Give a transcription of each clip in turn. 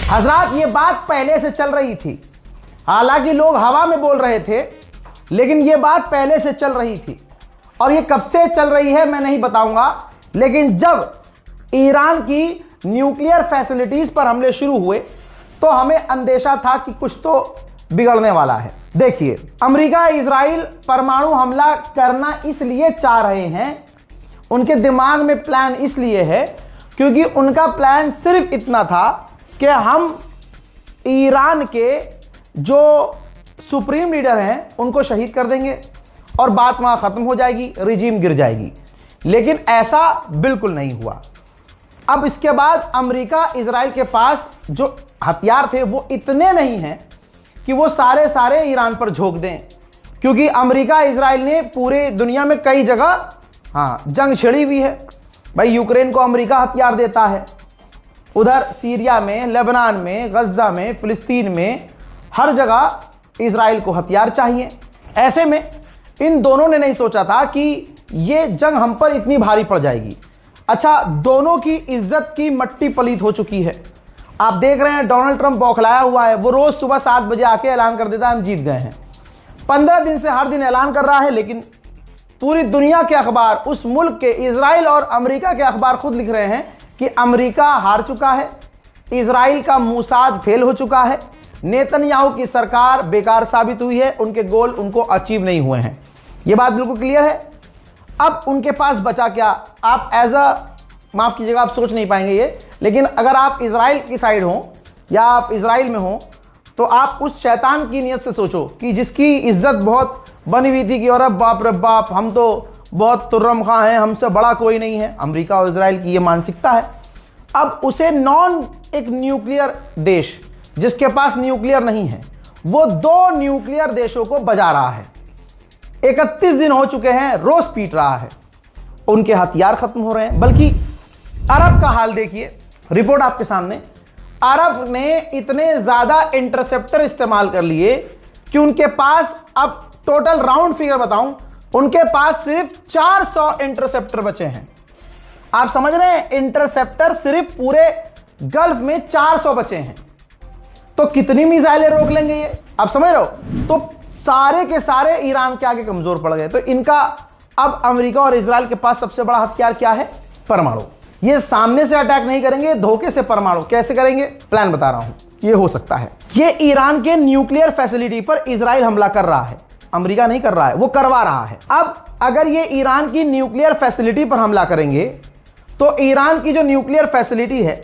हजरात, ये बात पहले से चल रही थी, हालांकि लोग हवा में बोल रहे थे, लेकिन ये बात पहले से चल रही थी। और ये कब से चल रही है मैं नहीं बताऊंगा, लेकिन जब ईरान की न्यूक्लियर फैसिलिटीज पर हमले शुरू हुए तो हमें अंदेशा था कि कुछ तो बिगड़ने वाला है। देखिए, अमेरिका इजराइल परमाणु हमला करना इसलिए चाह रहे हैं, उनके दिमाग में प्लान इसलिए है क्योंकि उनका प्लान सिर्फ इतना था कि हम ईरान के जो सुप्रीम लीडर हैं उनको शहीद कर देंगे और बात वहां खत्म हो जाएगी, रिजीम गिर जाएगी। लेकिन ऐसा बिल्कुल नहीं हुआ। अब इसके बाद अमेरिका इजराइल के पास जो हथियार थे वो इतने नहीं हैं कि वो सारे ईरान पर झोंक दें, क्योंकि अमेरिका इजराइल ने पूरे दुनिया में कई जगह जंग छिड़ी हुई है। भाई, यूक्रेन को अमेरिका हथियार देता है, उधर सीरिया में, लेबनान में, गज्जा में, फिलिस्तीन में, हर जगह इजराइल को हथियार चाहिए। ऐसे में इन दोनों ने नहीं सोचा था कि ये जंग हम पर इतनी भारी पड़ जाएगी। अच्छा, दोनों की इज्जत की मट्टी पलीत हो चुकी है। आप देख रहे हैं डोनाल्ड ट्रंप बौखलाया हुआ है। वो रोज सुबह 7 बजे आके ऐलान कर देता है हम जीत गए हैं। 15 दिन से हर दिन ऐलान कर रहा है, लेकिन पूरी दुनिया के अखबार, उस मुल्क के इजराइल और अमेरिका के अखबार खुद लिख रहे हैं कि अमेरिका हार चुका है, इजराइल का मूसाद फेल हो चुका है, नेतन्याहू की सरकार बेकार साबित हुई है, उनके गोल उनको अचीव नहीं हुए हैं। यह बात बिल्कुल क्लियर है। अब उनके पास बचा क्या? आप माफ कीजिएगा, आप सोच नहीं पाएंगे ये, लेकिन अगर आप इजराइल की साइड हो या आप इजराइल में हो तो आप उस शैतान की नीयत से सोचो कि जिसकी इज्जत बहुत बनी हुई थी कि अरे बाप रे बाप, हम तो बहुत तुर्रम खां हैं, हमसे बड़ा कोई नहीं है। अमेरिका और इजराइल की ये मानसिकता है। अब उसे एक न्यूक्लियर देश जिसके पास न्यूक्लियर नहीं है, वो 2 न्यूक्लियर देशों को बजा रहा है। 31 दिन हो चुके हैं, रोज पीट रहा है, उनके हथियार खत्म हो रहे हैं। बल्कि अरब का हाल देखिए, रिपोर्ट आपके सामने। अरब ने इतने ज्यादा इंटरसेप्टर इस्तेमाल कर लिए कि उनके पास, अब टोटल राउंड फिगर बताऊं, उनके पास सिर्फ 400 इंटरसेप्टर बचे हैं। आप समझ रहे हैं, इंटरसेप्टर सिर्फ पूरे गल्फ में 400 बचे हैं। तो कितनी मिसाइलें रोक लेंगे ये, आप समझ रहे हो? तो सारे के सारे ईरान के आगे कमजोर पड़ गए। तो इनका अब अमेरिका और इजराइल के पास सबसे बड़ा हथियार क्या है? परमाणु। ये सामने से अटैक नहीं करेंगे, धोखे से परमाणु कैसे करेंगे? प्लान बता रहा हूं। ये हो सकता है, ये ईरान के न्यूक्लियर फैसिलिटी पर इजराइल हमला कर रहा है, अमेरिका नहीं कर रहा है, वो करवा रहा है। अब अगर ये ईरान की न्यूक्लियर फैसिलिटी पर हमला करेंगे तो ईरान की जो न्यूक्लियर फैसिलिटी है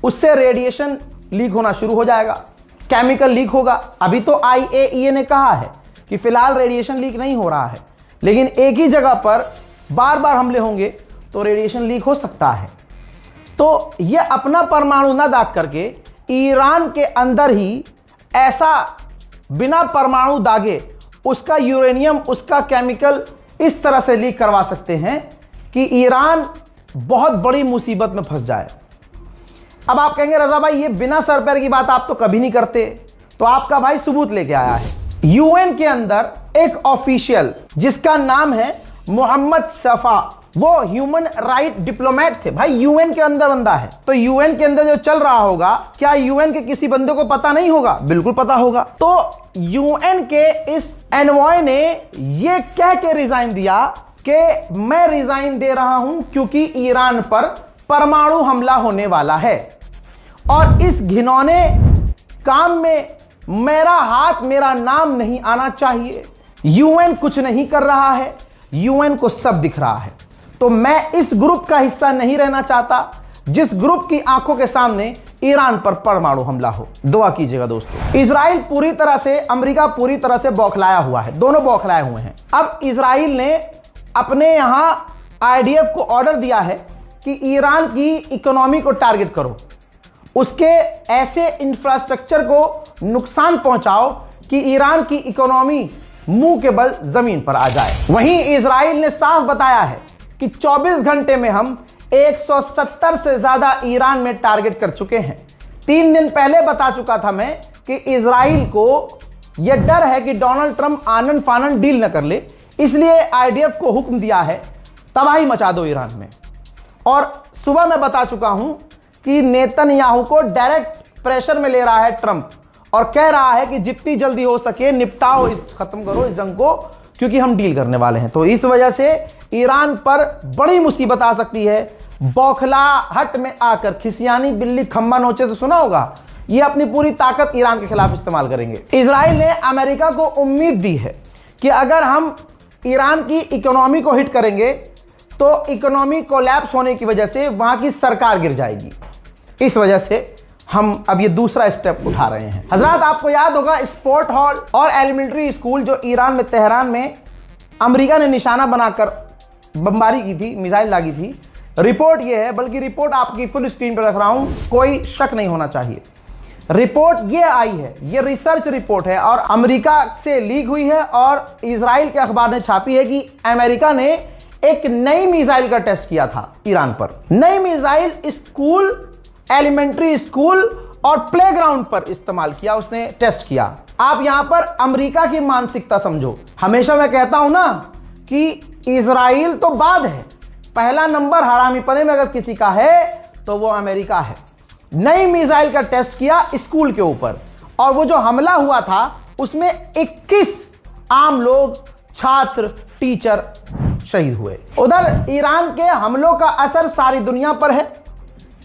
उससे रेडिएशन लीक होना शुरू हो जाएगा, केमिकल लीक होगा। अभी तो IAEA ने कहा है कि फिलहाल रेडिएशन लीक नहीं हो रहा है, लेकिन एक ही जगह पर बार बार हमले होंगे तो रेडिएशन लीक हो सकता है। तो ये अपना परमाणु ना दाग करके ईरान के अंदर ही ऐसा बिना परमाणु दागे उसका यूरेनियम, उसका केमिकल इस तरह से लीक करवा सकते हैं कि ईरान बहुत बड़ी मुसीबत में फंस जाए। अब आप कहेंगे रजा भाई, ये बिना सर पैर की बात आप तो कभी नहीं करते, तो आपका भाई सबूत लेके आया है। यूएन के अंदर एक ऑफिशियल जिसका नाम है मोहम्मद सफा, वो ह्यूमन राइट डिप्लोमेट थे। भाई, यूएन के अंदर बंदा है, तो यूएन के अंदर जो चल रहा होगा, क्या यूएन के किसी बंदे को पता नहीं होगा? बिल्कुल पता होगा। तो यूएन के इस एनवॉय ने ये कह के रिजाइन दिया कि मैं रिजाइन दे रहा हूं क्योंकि ईरान पर परमाणु हमला होने वाला है और इस घिनौने काम में मेरा हाथ, मेरा नाम नहीं आना चाहिए। यूएन कुछ नहीं कर रहा है, यूएन को सब दिख रहा है। तो मैं इस ग्रुप का हिस्सा नहीं रहना चाहता जिस ग्रुप की आंखों के सामने ईरान पर परमाणु हमला हो। दुआ कीजिएगा दोस्तों। इजराइल पूरी तरह से, अमेरिका पूरी तरह से बौखलाया हुआ है, दोनों बौखलाए हुए हैं। अब इजराइल ने अपने यहां IDF को ऑर्डर दिया है कि ईरान की इकोनॉमी को टारगेट करो, उसके ऐसे इंफ्रास्ट्रक्चर को नुकसान पहुंचाओ कि ईरान की इकोनॉमी मुंह के बल जमीन पर आ जाए। वहीं इजराइल ने साफ बताया है कि 24 घंटे में हम 170 से ज्यादा ईरान में टारगेट कर चुके हैं। 3 दिन पहले बता चुका था मैं कि इजराइल को यह डर है कि डोनाल्ड ट्रंप आनन फानन डील न कर ले, इसलिए IDF को हुक्म दिया है तबाही मचा दो ईरान में। और सुबह मैं बता चुका हूं कि नेतन्याहू को डायरेक्ट प्रेशर में ले रहा है ट्रंप और कह रहा है कि जितनी जल्दी हो सके निपटाओ, खत्म करो इस जंग को, क्योंकि हम डील करने वाले हैं। तो इस वजह से ईरान पर बड़ी मुसीबत आ सकती है। बौखलाहट में आकर खिसियानी बिल्ली खंबा नोचे तो सुना होगा, ये अपनी पूरी ताकत ईरान के खिलाफ इस्तेमाल करेंगे। इजराइल ने अमेरिका को उम्मीद दी है कि अगर हम ईरान की इकोनॉमी को हिट करेंगे तो इकोनॉमी कोलैप्स होने की वजह से वहां की सरकार गिर जाएगी। इस वजह से हम अब ये दूसरा स्टेप उठा रहे हैं। हजरात, आपको याद होगा स्पोर्ट हॉल और एलिमेंट्री स्कूल जो ईरान में तेहरान में अमेरिका ने निशाना बनाकर बमबारी की थी, मिसाइल दागी थी। रिपोर्ट ये है, बल्कि रिपोर्ट आपकी फुल स्क्रीन पर रख रहा हूं, कोई शक नहीं होना चाहिए। रिपोर्ट ये आई है, ये रिसर्च रिपोर्ट है और अमेरिका से लीक हुई है और इजराइल के अखबार ने छापी है कि अमेरिका ने एक नई मिसाइल का टेस्ट किया था ईरान पर। नई मिसाइल स्कूल, एलिमेंट्री स्कूल और प्लेग्राउंड पर इस्तेमाल किया, उसने टेस्ट किया। आप यहां पर अमेरिका की मानसिकता समझो। हमेशा मैं कहता हूं ना कि इजराइल तो बाद है, पहला नंबर हरामीपने में अगर किसी का है तो वो अमेरिका है। नई मिसाइल का टेस्ट किया स्कूल के ऊपर और वो जो हमला हुआ था उसमें 21 आम लोग, छात्र, टीचर शहीद हुए। उधर ईरान के हमलों का असर सारी दुनिया पर है।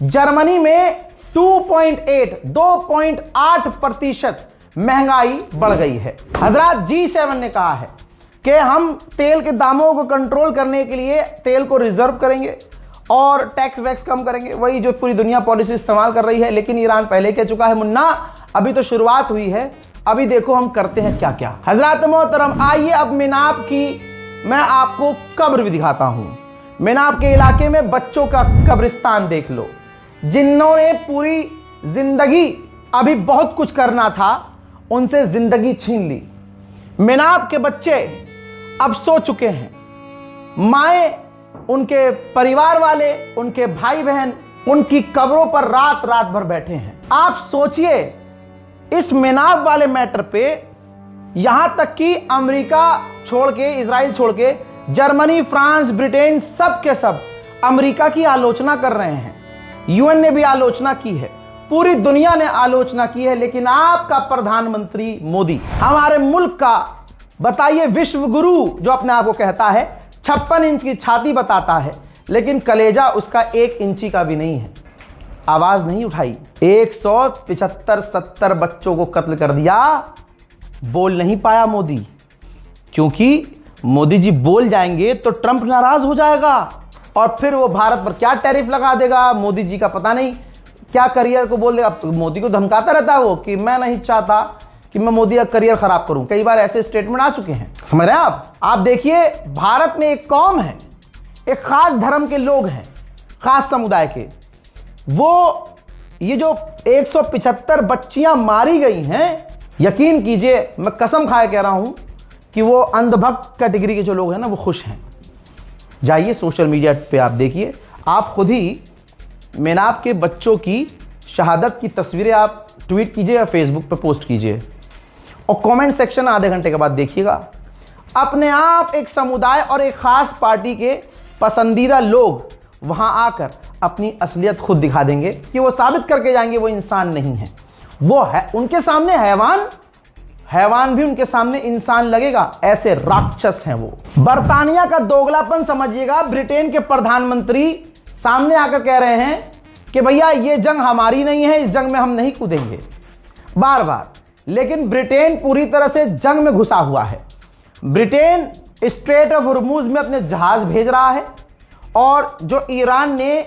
जर्मनी में 2.8% महंगाई बढ़ गई है। हजरात, G7 ने कहा है कि हम तेल के दामों को कंट्रोल करने के लिए तेल को रिजर्व करेंगे और टैक्स वैक्स कम करेंगे, वही जो पूरी दुनिया पॉलिसी इस्तेमाल कर रही है। लेकिन ईरान पहले कह चुका है, मुन्ना अभी तो शुरुआत हुई है, अभी देखो हम करते हैं क्या क्या। हजरात मोहतरम, आइए अब मिनाब की मैं आपको कब्र भी दिखाता हूं। मिनाब के इलाके में बच्चों का कब्रिस्तान देख लो, जिन्होंने पूरी जिंदगी अभी बहुत कुछ करना था, उनसे जिंदगी छीन ली। मिनाब के बच्चे अब सो चुके हैं, माएं, उनके परिवार वाले, उनके भाई बहन उनकी कब्रों पर रात रात भर बैठे हैं। आप सोचिए इस मिनाब वाले मैटर पे, यहां तक कि अमेरिका छोड़ के, इजराइल छोड़ के जर्मनी, फ्रांस, ब्रिटेन, सब के सब अमेरिका की आलोचना कर रहे हैं। यूएन ने भी आलोचना की है, पूरी दुनिया ने आलोचना की है। लेकिन आपका प्रधानमंत्री मोदी, हमारे मुल्क का बताइए विश्व गुरु जो अपने आप को कहता है, 56 इंच की छाती बताता है, लेकिन कलेजा उसका 1 इंची का भी नहीं है। आवाज नहीं उठाई। 175-70 बच्चों को कत्ल कर दिया, बोल नहीं पाया मोदी, क्योंकि मोदी जी बोल जाएंगे तो ट्रंप नाराज हो जाएगा और फिर वो भारत पर क्या टैरिफ लगा देगा। मोदी जी का पता नहीं क्या करियर को बोल देगा। मोदी को धमकाता रहता है वो कि मैं नहीं चाहता कि मैं मोदी का करियर खराब करूं। कई बार ऐसे स्टेटमेंट आ चुके हैं, समझ रहे हैं आप देखिए, भारत में एक कौम है, एक खास धर्म के लोग हैं, खास समुदाय के, वो ये जो 175 बच्चियां मारी गई हैं, यकीन कीजिए, मैं कसम खाए कह रहा हूं कि वो अंधभक्त कैटेगरी के जो लोग हैं ना, वो खुश हैं। जाइए सोशल मीडिया पे आप देखिए, आप खुद ही मिनाब के बच्चों की शहादत की तस्वीरें आप ट्वीट कीजिए या फेसबुक पे पोस्ट कीजिए और कमेंट सेक्शन आधे घंटे के बाद देखिएगा। अपने आप एक समुदाय और एक खास पार्टी के पसंदीदा लोग वहां आकर अपनी असलियत खुद दिखा देंगे कि वो साबित करके जाएंगे वो इंसान नहीं है, वो है उनके सामने हैवान, हैवान भी उनके सामने इंसान लगेगा। ऐसे राक्षस हैं वो। बर्तानिया का दोगलापन समझिएगा। ब्रिटेन के प्रधानमंत्री सामने आकर कह रहे हैं कि भैया ये जंग हमारी नहीं है, इस जंग में हम नहीं कूदेंगे, बार बार। लेकिन ब्रिटेन पूरी तरह से जंग में घुसा हुआ है। ब्रिटेन स्ट्रेट ऑफ हॉर्मुज में अपने जहाज भेज रहा है और जो ईरान ने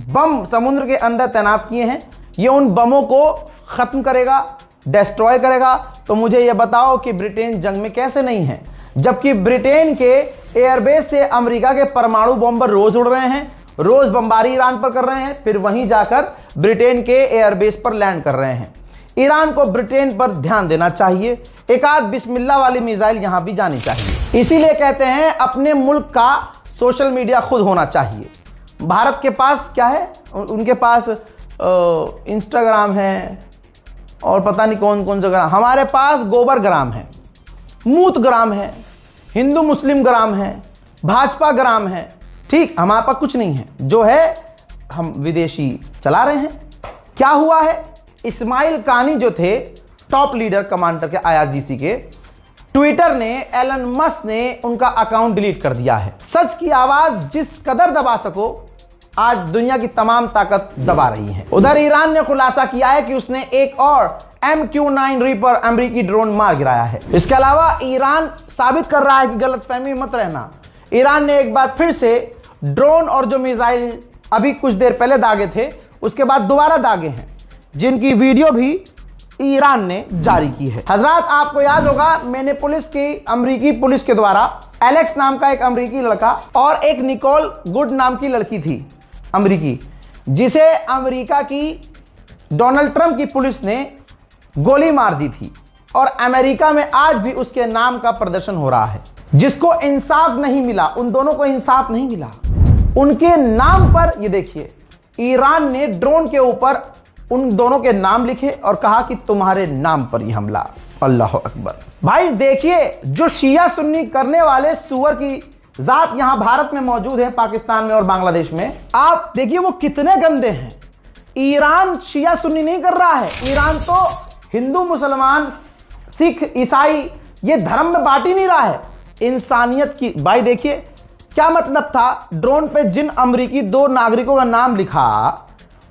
बम समुद्र के अंदर तैनात किए हैं, ये उन बमों को खत्म करेगा, डिस्ट्रॉय करेगा। तो मुझे ये बताओ कि ब्रिटेन जंग में कैसे नहीं है, जबकि ब्रिटेन के एयरबेस से अमेरिका के परमाणु बॉम्बर रोज उड़ रहे हैं, रोज बमबारी ईरान पर कर रहे हैं, फिर वहीं जाकर ब्रिटेन के एयरबेस पर लैंड कर रहे हैं। ईरान को ब्रिटेन पर ध्यान देना चाहिए, एक आध बिस्मिल्लाह वाली मिसाइल यहां भी जानी चाहिए। इसीलिए कहते हैं अपने मुल्क का सोशल मीडिया खुद होना चाहिए। भारत के पास क्या है, उनके पास इंस्टाग्राम है और पता नहीं कौन कौन सा ग्राम। हमारे पास गोबर ग्राम है, मूत ग्राम है, हिंदू मुस्लिम ग्राम है, भाजपा ग्राम है। ठीक, हमारे पास कुछ नहीं है, जो है हम विदेशी चला रहे हैं। क्या हुआ है, इस्माइल कानी जो थे टॉप लीडर कमांडर के IRGC के, ट्विटर ने, एलन मस्क ने उनका अकाउंट डिलीट कर दिया है। सच की आवाज जिस कदर दबा सको आज दुनिया की तमाम ताकत दबा रही है। उधर ईरान ने खुलासा किया है कि उसने एक और MQ-9 रीपर अमेरिकी ड्रोन मार गिराया है। इसके अलावा ईरान साबित कर रहा है कि गलतफहमी मत रहना, ईरान ने एक बार फिर से ड्रोन और जो मिसाइल अभी कुछ देर पहले दागे थे उसके बाद दोबारा दागे हैं, जिनकी वीडियो भी ईरान ने जारी की है। हजरात, आपको याद होगा मिनेपोलिस की अमेरिकी पुलिस के द्वारा एलेक्स नाम का एक अमेरिकी लड़का और एक निकोल गुड नाम की लड़की थी अमेरिकी, जिसे अमेरिका की डोनाल्ड ट्रंप की पुलिस ने गोली मार दी थी और अमेरिका में आज भी उसके नाम का प्रदर्शन हो रहा है। जिसको इंसाफ नहीं मिला, उन दोनों को इंसाफ नहीं मिला, उनके नाम पर ये देखिए ईरान ने ड्रोन के ऊपर उन दोनों के नाम लिखे और कहा कि तुम्हारे नाम पर यह हमला। अल्लाह अकबर। भाई देखिए, जो शिया सुन्नी करने वाले सुअर की जात यहां भारत में मौजूद है, पाकिस्तान में और बांग्लादेश में, आप देखिए वो कितने गंदे हैं। ईरान शिया सुन्नी नहीं कर रहा है, ईरान तो हिंदू मुसलमान सिख ईसाई ये धर्म में बांट ही नहीं रहा है, इंसानियत की। भाई देखिए क्या मतलब था, ड्रोन पे जिन अमेरिकी 2 नागरिकों का नाम लिखा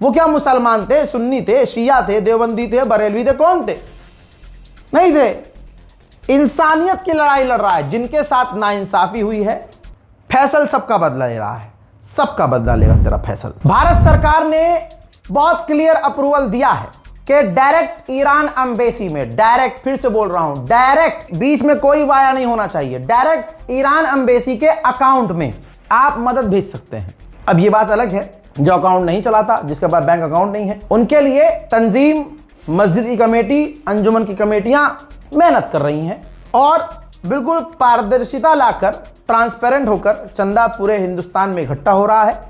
वो क्या मुसलमान थे, सुन्नी थे, शिया थे, देवबंदी थे, बरेलवी थे, कौन थे? नहीं थे। इंसानियत की लड़ाई लड़ रहा है। जिनके साथ नाइंसाफी हुई है, फैसल सबका बदला ले रहा है, सबका बदला लेगा तेरा फैसल। भारत सरकार ने बहुत क्लियर अप्रूवल दिया है कि डायरेक्ट ईरान एम्बेसी में, डायरेक्ट, फिर से बोल रहा हूं, डायरेक्ट, बीच में कोई वाया नहीं होना चाहिए, डायरेक्ट ईरान एम्बेसी के अकाउंट में आप मदद भेज सकते हैं। अब ये बात अलग है जो अकाउंट नहीं चलाता, जिसके पास बैंक अकाउंट नहीं है, उनके लिए तंजीम, मस्जिद की कमेटी, अंजुमन की कमेटियां मेहनत कर रही हैं और बिल्कुल पारदर्शिता लाकर, ट्रांसपेरेंट होकर चंदा पूरे हिंदुस्तान में इकट्ठा हो रहा है।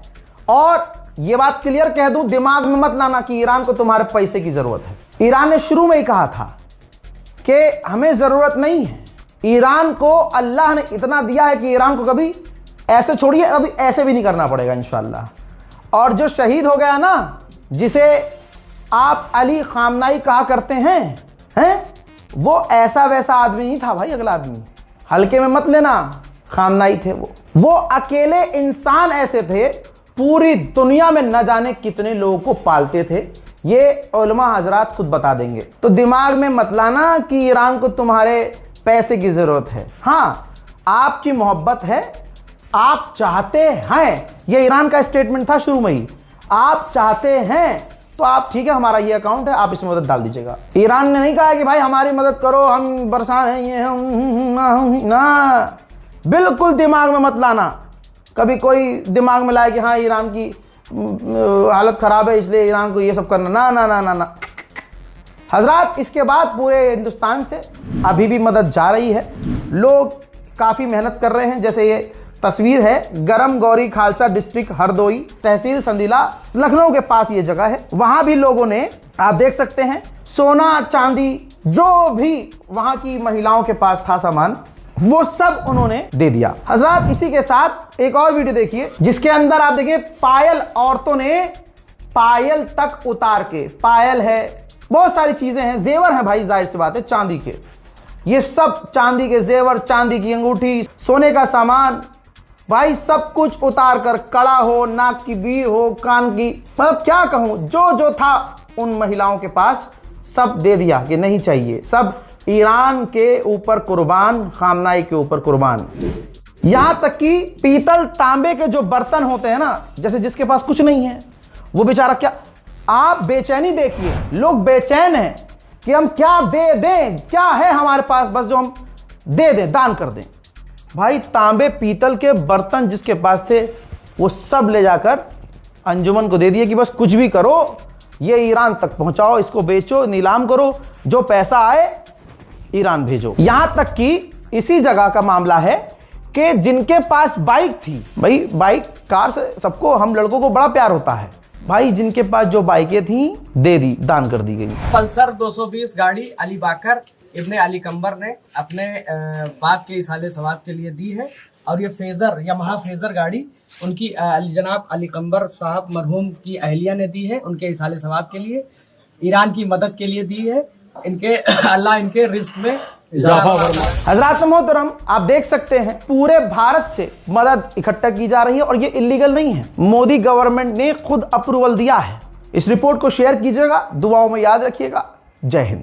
और ये बात क्लियर कह दूं, दिमाग में मत लाना कि ईरान को तुम्हारे पैसे की जरूरत है। ईरान ने शुरू में ही कहा था कि हमें जरूरत नहीं है। ईरान को अल्लाह ने इतना दिया है कि ईरान को कभी ऐसे छोड़िए, अभी ऐसे भी नहीं करना पड़ेगा इंशाअल्लाह। और जो शहीद हो गया ना, जिसे आप अली खामनाई कहा करते हैं, वो ऐसा वैसा आदमी नहीं था भाई, अगला आदमी, हल्के में मत लेना, खामनाई थे वो अकेले इंसान ऐसे थे, पूरी दुनिया में न जाने कितने लोगों को पालते थे। ये उलमा हजरात खुद बता देंगे। तो दिमाग में मत लाना कि ईरान को तुम्हारे पैसे की जरूरत है। हाँ, आपकी मोहब्बत है, आप चाहते हैं, ये ईरान का स्टेटमेंट था शुरू में ही, आप चाहते हैं तो आप, ठीक है, हमारा ये अकाउंट है, आप इसमें मदद डाल दीजिएगा। ईरान ने नहीं कहा कि भाई हमारी मदद करो, हम परेशान हैं, ये हैं, ना, बिल्कुल दिमाग में मत लाना। कभी कोई दिमाग में लाए कि हाँ ईरान की हालत खराब है इसलिए ईरान को ये सब करना, ना ना ना ना ना। हजरात, इसके बाद पूरे हिंदुस्तान से अभी भी मदद जा रही है, लोग काफ़ी मेहनत कर रहे हैं। जैसे ये तस्वीर है, गरम गौरी खालसा डिस्ट्रिक्ट हरदोई, तहसील संदीला, लखनऊ के पास ये जगह है। वहां भी लोगों ने, आप देख सकते हैं, सोना चांदी जो भी वहां की महिलाओं के पास था सामान, वो सब उन्होंने दे दिया। हजरात, इसी के साथ एक और वीडियो देखिए जिसके अंदर आप देखिए पायल, औरतों ने पायल तक उतार के, पायल है, बहुत सारी चीजें हैं, जेवर हैं भाई, जाहिर सी बात है, चांदी के, ये सब चांदी के जेवर, चांदी की अंगूठी, सोने का सामान, भाई सब कुछ उतार कर, कड़ा हो, नाक की बीर हो, कान की, मतलब क्या कहूं, जो जो था उन महिलाओं के पास सब दे दिया कि नहीं चाहिए, सब ईरान के ऊपर कुर्बान, खामनाई के ऊपर कुर्बान। यहां तक कि पीतल तांबे के जो बर्तन होते हैं ना, जैसे जिसके पास कुछ नहीं है वो बेचारा, क्या आप बेचैनी देखिए, लोग बेचैन हैं कि हम क्या दे दें, क्या है हमारे पास, बस जो हम दे दें, दान कर दें। भाई तांबे पीतल के बर्तन जिसके पास थे वो सब ले जाकर अंजुमन को दे दिए कि बस कुछ भी करो, ये ईरान तक पहुंचाओ, इसको बेचो, नीलाम करो, जो पैसा आए ईरान भेजो। यहां तक कि इसी जगह का मामला है कि जिनके पास बाइक थी, भाई बाइक कार से सबको, हम लड़कों को बड़ा प्यार होता है, भाई जिनके पास जो बाइकें थी दे दी, दान कर दी गई। पल्सर 220 गाड़ी अली बाकर इब्ने अली कंबर ने अपने बाप के इसाले सवाब के लिए दी है। और ये फेजर, यमहा फेजर गाड़ी उनकी जनाब अली कंबर साहब मरहूम की अहलिया ने दी है उनके इसाले सवाब के लिए। ईरान की मदद के लिए दी है। इनके अल्लाह इनके रिस्क में हजरात मोहतरम, आप देख सकते हैं पूरे भारत से मदद इकट्ठा की जा रही है और ये इलीगल नहीं है। मोदी गवर्नमेंट ने खुद अप्रूवल दिया है। इस रिपोर्ट को शेयर कीजिएगा, दुआओं में याद रखिएगा। जय हिंद।